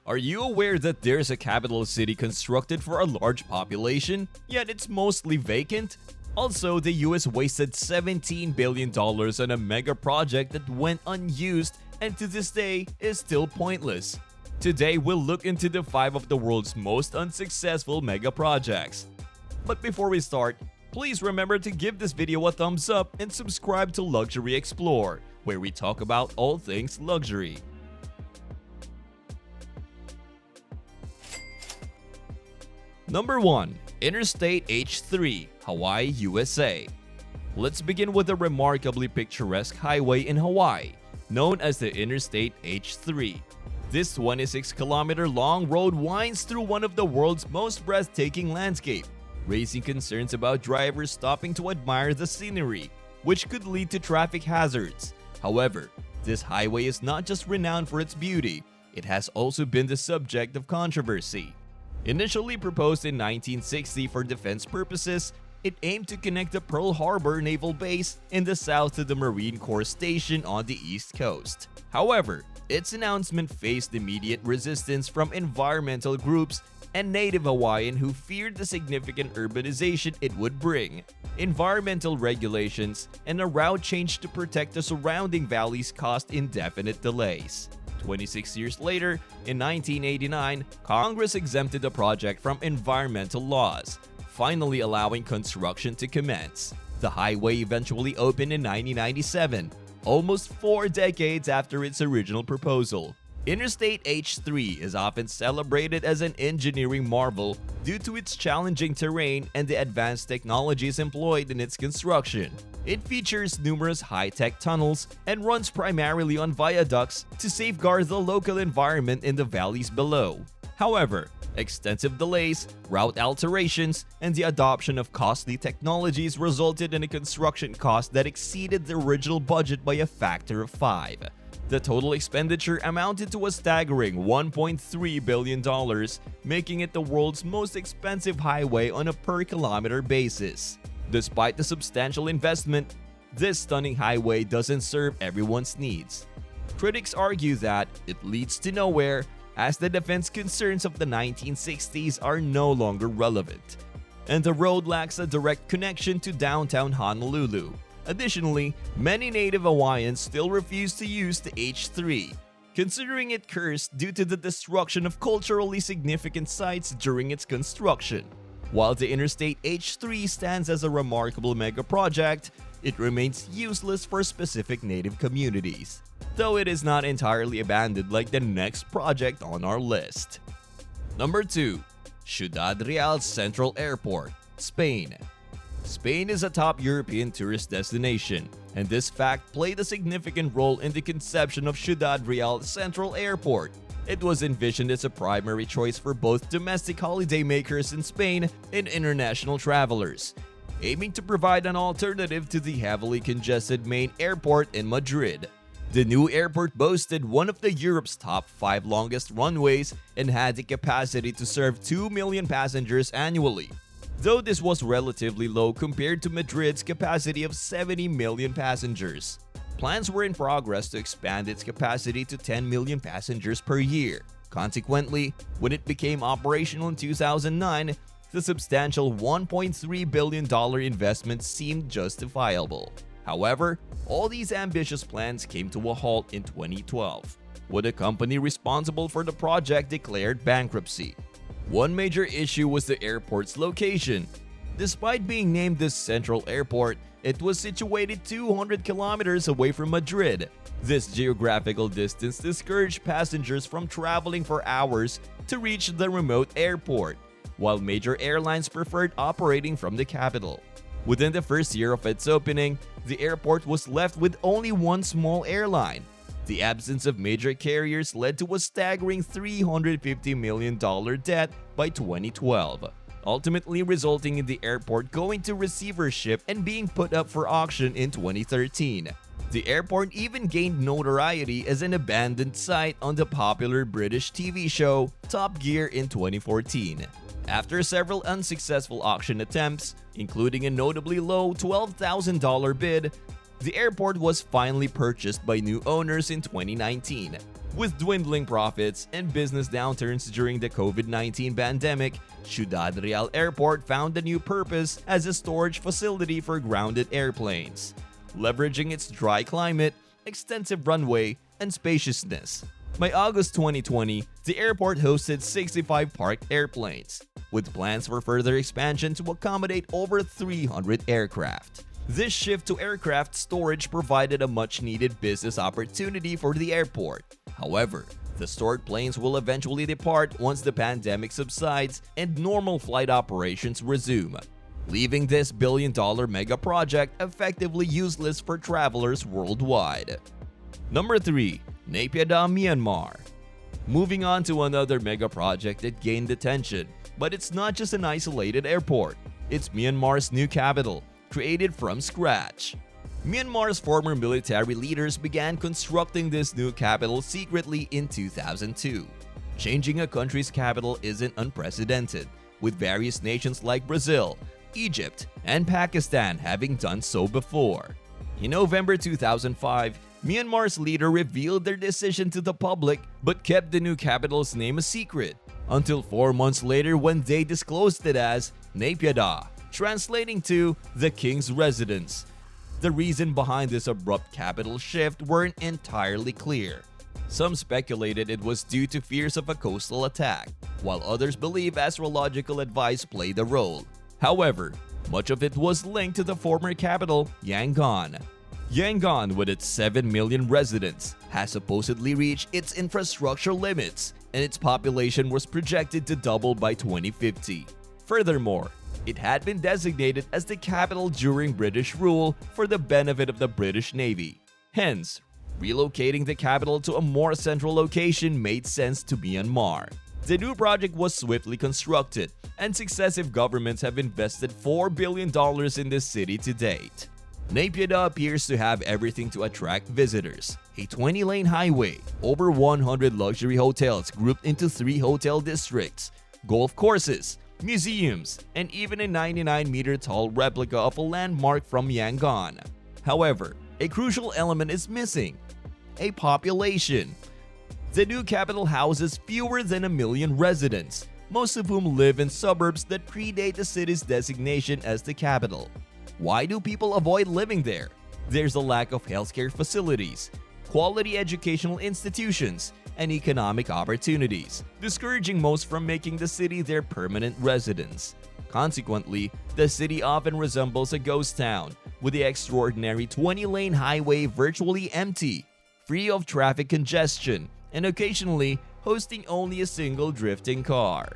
Are you aware that there's a capital city constructed for a large population, yet it's mostly vacant? Also, the US wasted $17 billion on a mega project that went unused and to this day is still pointless. Today, we'll look into the 5 of the world's most unsuccessful mega projects. But before we start, please remember to give this video a thumbs up and subscribe to Luxury Xplore, where we talk about all things luxury. Number 1. Interstate H3 Hawaii USA. Let's begin with a remarkably picturesque highway in Hawaii, known as the Interstate H3. This 26-kilometer-long road winds through one of the world's most breathtaking landscapes, raising concerns about drivers stopping to admire the scenery, which could lead to traffic hazards. However, this highway is not just renowned for its beauty, it has also been the subject of controversy. Initially proposed in 1960 for defense purposes, it aimed to connect the Pearl Harbor Naval Base in the south to the Marine Corps Station on the east coast. However, its announcement faced immediate resistance from environmental groups and native Hawaiian who feared the significant urbanization it would bring. Environmental regulations and a route change to protect the surrounding valleys caused indefinite delays. 26 years later, in 1989, Congress exempted the project from environmental laws, finally allowing construction to commence. The highway eventually opened in 1997, almost 4 decades after its original proposal. Interstate H3 is often celebrated as an engineering marvel due to its challenging terrain and the advanced technologies employed in its construction. It features numerous high-tech tunnels and runs primarily on viaducts to safeguard the local environment in the valleys below. However, extensive delays, route alterations, and the adoption of costly technologies resulted in a construction cost that exceeded the original budget by a factor of 5. The total expenditure amounted to a staggering $1.3 billion, making it the world's most expensive highway on a per-kilometer basis. Despite the substantial investment, this stunning highway doesn't serve everyone's needs. Critics argue that it leads to nowhere, as the defense concerns of the 1960s are no longer relevant, and the road lacks a direct connection to downtown Honolulu. Additionally, many native Hawaiians still refuse to use the H3, considering it cursed due to the destruction of culturally significant sites during its construction. While the Interstate H3 stands as a remarkable mega project, it remains useless for specific native communities, though it is not entirely abandoned like the next project on our list. Number 2. Ciudad Real Central Airport, Spain. Spain is a top European tourist destination, and this fact played a significant role in the conception of Ciudad Real Central Airport. It was envisioned as a primary choice for both domestic holidaymakers in Spain and international travelers, aiming to provide an alternative to the heavily congested main airport in Madrid. The new airport boasted one of Europe's top 5 longest runways and had the capacity to serve 2 million passengers annually, though this was relatively low compared to Madrid's capacity of 70 million passengers. Plans were in progress to expand its capacity to 10 million passengers per year. Consequently, when it became operational in 2009, the substantial $1.3 billion investment seemed justifiable. However, all these ambitious plans came to a halt in 2012, when the company responsible for the project declared bankruptcy. One major issue was the airport's location. Despite being named the Central Airport, it was situated 200 kilometers away from Madrid. This geographical distance discouraged passengers from traveling for hours to reach the remote airport, while major airlines preferred operating from the capital. Within the first year of its opening, the airport was left with only one small airline. The absence of major carriers led to a staggering $350 million debt by 2012, ultimately resulting in the airport going to receivership and being put up for auction in 2013. The airport even gained notoriety as an abandoned site on the popular British TV show Top Gear in 2014. After several unsuccessful auction attempts, including a notably low $12,000 bid, the airport was finally purchased by new owners in 2019. With dwindling profits and business downturns during the COVID-19 pandemic, Ciudad Real Airport found a new purpose as a storage facility for grounded airplanes, leveraging its dry climate, extensive runway, and spaciousness. By August 2020, the airport hosted 65 parked airplanes, with plans for further expansion to accommodate over 300 aircraft. This shift to aircraft storage provided a much-needed business opportunity for the airport. However, the stored planes will eventually depart once the pandemic subsides and normal flight operations resume, leaving this billion-dollar mega project effectively useless for travelers worldwide. Number 3. Naypyitaw Myanmar. Moving on to another mega project that gained attention, but it's not just an isolated airport. It's Myanmar's new capital, created from scratch. Myanmar's former military leaders began constructing this new capital secretly in 2002. Changing a country's capital isn't unprecedented, with various nations like Brazil, Egypt, and Pakistan having done so before. In November 2005, Myanmar's leader revealed their decision to the public but kept the new capital's name a secret, until 4 months later when they disclosed it as Naypyitaw, translating to the king's residence. The reason behind this abrupt capital shift weren't entirely clear. Some speculated it was due to fears of a coastal attack, while others believe astrological advice played a role. However, much of it was linked to the former capital, Yangon. Yangon, with its 7 million residents, has supposedly reached its infrastructure limits, and its population was projected to double by 2050. Furthermore, it had been designated as the capital during British rule for the benefit of the British Navy. Hence, relocating the capital to a more central location made sense to Myanmar. The new project was swiftly constructed, and successive governments have invested $4 billion in this city to date. Naypyitaw appears to have everything to attract visitors: a 20-lane highway, over 100 luxury hotels grouped into 3 hotel districts, golf courses, museums, and even a 99-meter-tall replica of a landmark from Yangon. However, a crucial element is missing: a population. The new capital houses fewer than 1 million residents, most of whom live in suburbs that predate the city's designation as the capital. Why do people avoid living there? There's a lack of healthcare facilities, quality educational institutions, and economic opportunities, discouraging most from making the city their permanent residence. Consequently, the city often resembles a ghost town, with the extraordinary 20-lane highway virtually empty, free of traffic congestion, and occasionally hosting only a single drifting car.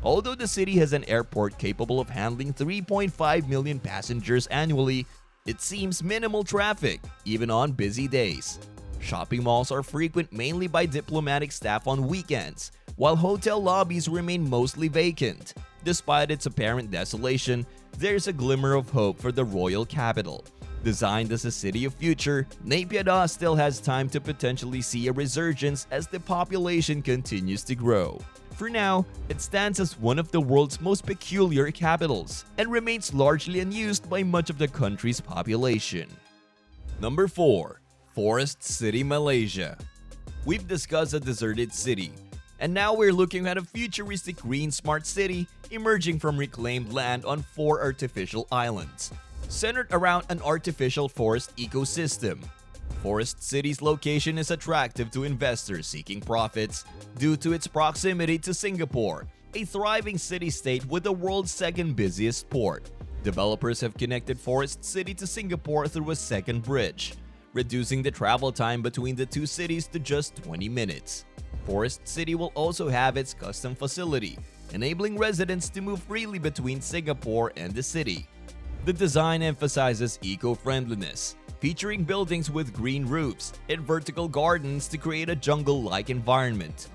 Although the city has an airport capable of handling 3.5 million passengers annually, it seems minimal traffic, even on busy days. Shopping malls are frequent mainly by diplomatic staff on weekends, while hotel lobbies remain mostly vacant. Despite its apparent desolation, there's a glimmer of hope for the royal capital. Designed as a city of future, Naypyitaw still has time to potentially see a resurgence as the population continues to grow. For now, it stands as one of the world's most peculiar capitals and remains largely unused by much of the country's population. Number 4. Forest City, Malaysia. We've discussed a deserted city, and now we're looking at a futuristic green smart city emerging from reclaimed land on 4 artificial islands, centered around an artificial forest ecosystem. Forest City's location is attractive to investors seeking profits due to its proximity to Singapore, a thriving city-state with the world's second busiest port. Developers have connected Forest City to Singapore through a second bridge, reducing the travel time between the two cities to just 20 minutes. Forest City will also have its custom facility, enabling residents to move freely between Singapore and the city. The design emphasizes eco-friendliness, featuring buildings with green roofs and vertical gardens to create a jungle-like environment.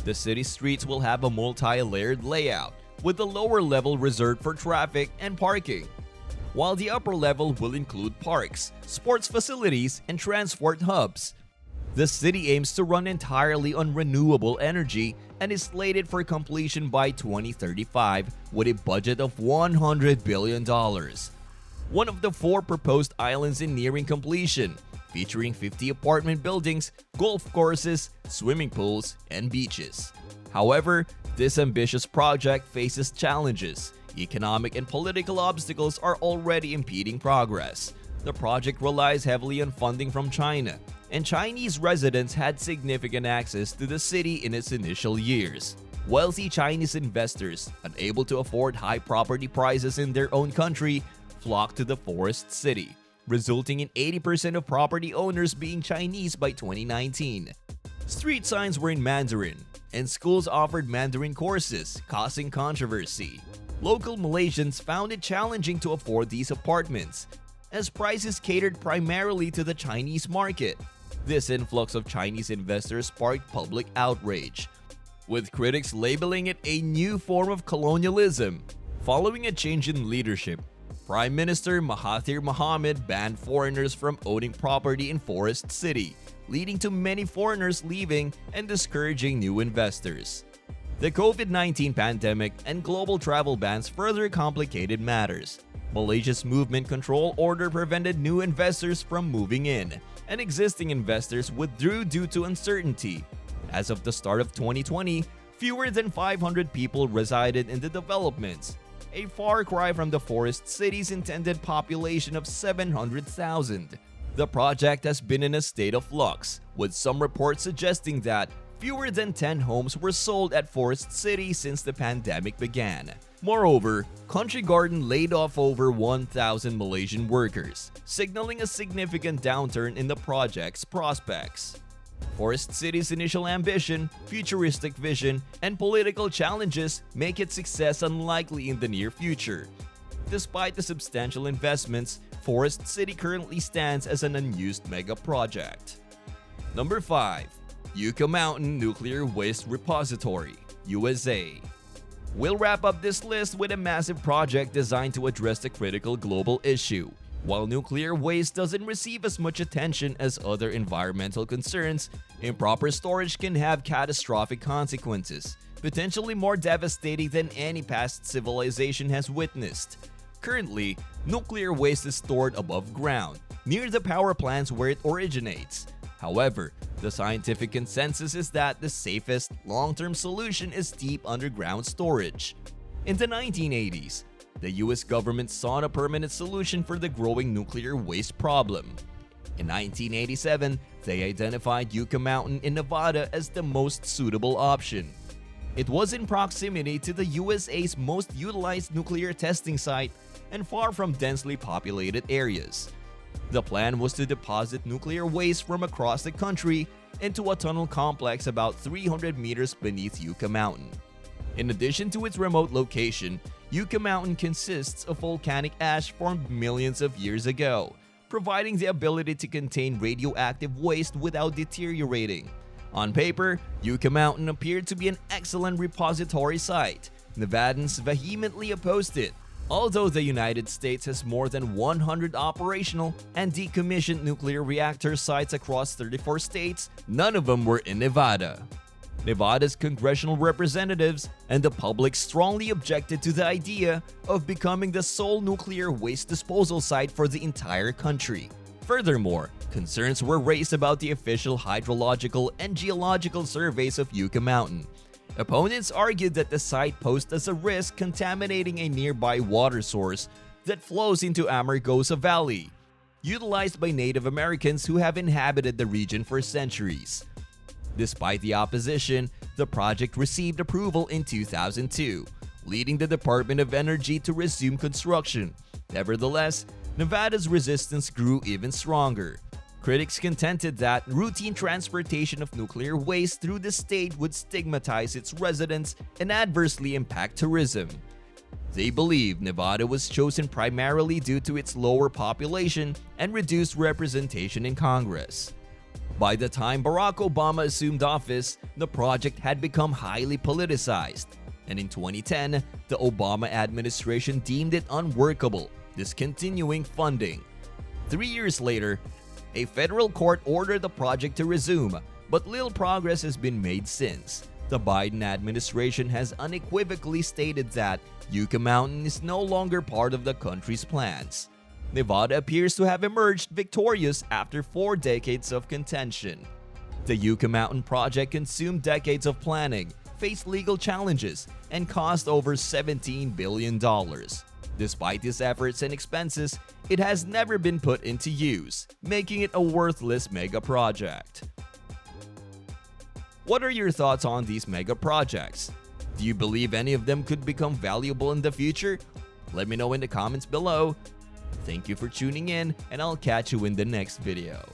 The city streets will have a multi-layered layout, with the lower level reserved for traffic and parking, while the upper level will include parks, sports facilities, and transport hubs. The city aims to run entirely on renewable energy and is slated for completion by 2035 with a budget of $100 billion. One of the 4 proposed islands is nearing completion, featuring 50 apartment buildings, golf courses, swimming pools, and beaches. However, this ambitious project faces challenges. Economic and political obstacles are already impeding progress. The project relies heavily on funding from China, and Chinese residents had significant access to the city in its initial years. Wealthy Chinese investors, unable to afford high property prices in their own country, flocked to the forest city, resulting in 80% of property owners being Chinese by 2019. Street signs were in Mandarin, and schools offered Mandarin courses, causing controversy. Local Malaysians found it challenging to afford these apartments, as prices catered primarily to the Chinese market. This influx of Chinese investors sparked public outrage, with critics labeling it a new form of colonialism. Following a change in leadership, Prime Minister Mahathir Mohamad banned foreigners from owning property in Forest City, leading to many foreigners leaving and discouraging new investors. The COVID-19 pandemic and global travel bans further complicated matters. Malaysia's movement control order prevented new investors from moving in, and existing investors withdrew due to uncertainty. As of the start of 2020, fewer than 500 people resided in the developments, a far cry from the Forest City's intended population of 700,000. The project has been in a state of flux, with some reports suggesting that fewer than 10 homes were sold at Forest City since the pandemic began. Moreover, Country Garden laid off over 1,000 Malaysian workers, signaling a significant downturn in the project's prospects. Forest City's initial ambition, futuristic vision, and political challenges make its success unlikely in the near future. Despite the substantial investments, Forest City currently stands as an unused mega project. Number 5. Yuka Mountain Nuclear Waste Repository, USA. We'll wrap up this list with a massive project designed to address the critical global issue. While nuclear waste doesn't receive as much attention as other environmental concerns, improper storage can have catastrophic consequences, potentially more devastating than any past civilization has witnessed. Currently, nuclear waste is stored above ground, near the power plants where it originates. However, the scientific consensus is that the safest, long-term solution is deep underground storage. In the 1980s, the US government sought a permanent solution for the growing nuclear waste problem. In 1987, they identified Yuka Mountain in Nevada as the most suitable option. It was in proximity to the USA's most utilized nuclear testing site and far from densely populated areas. The plan was to deposit nuclear waste from across the country into a tunnel complex about 300 meters beneath Yuka Mountain. In addition to its remote location, Yuka Mountain consists of volcanic ash formed millions of years ago, providing the ability to contain radioactive waste without deteriorating. On paper, Yuka Mountain appeared to be an excellent repository site. Nevadans vehemently opposed it. Although the United States has more than 100 operational and decommissioned nuclear reactor sites across 34 states, none of them were in Nevada. Nevada's congressional representatives and the public strongly objected to the idea of becoming the sole nuclear waste disposal site for the entire country. Furthermore, concerns were raised about the official hydrological and geological surveys of Yuka Mountain. Opponents argued that the site posed as a risk contaminating a nearby water source that flows into Amargosa Valley, utilized by Native Americans who have inhabited the region for centuries. Despite the opposition, the project received approval in 2002, leading the Department of Energy to resume construction. Nevertheless, Nevada's resistance grew even stronger. Critics contended that routine transportation of nuclear waste through the state would stigmatize its residents and adversely impact tourism. They believe Nevada was chosen primarily due to its lower population and reduced representation in Congress. By the time Barack Obama assumed office, the project had become highly politicized, and in 2010, the Obama administration deemed it unworkable, discontinuing funding. 3 years later, a federal court ordered the project to resume, but little progress has been made since. The Biden administration has unequivocally stated that Yuka Mountain is no longer part of the country's plans. Nevada appears to have emerged victorious after 4 decades of contention. The Yuka Mountain project consumed decades of planning, faced legal challenges, and cost over $17 billion. Despite these efforts and expenses, it has never been put into use, making it a worthless mega project. What are your thoughts on these mega projects? Do you believe any of them could become valuable in the future? Let me know in the comments below. Thank you for tuning in, and I'll catch you in the next video.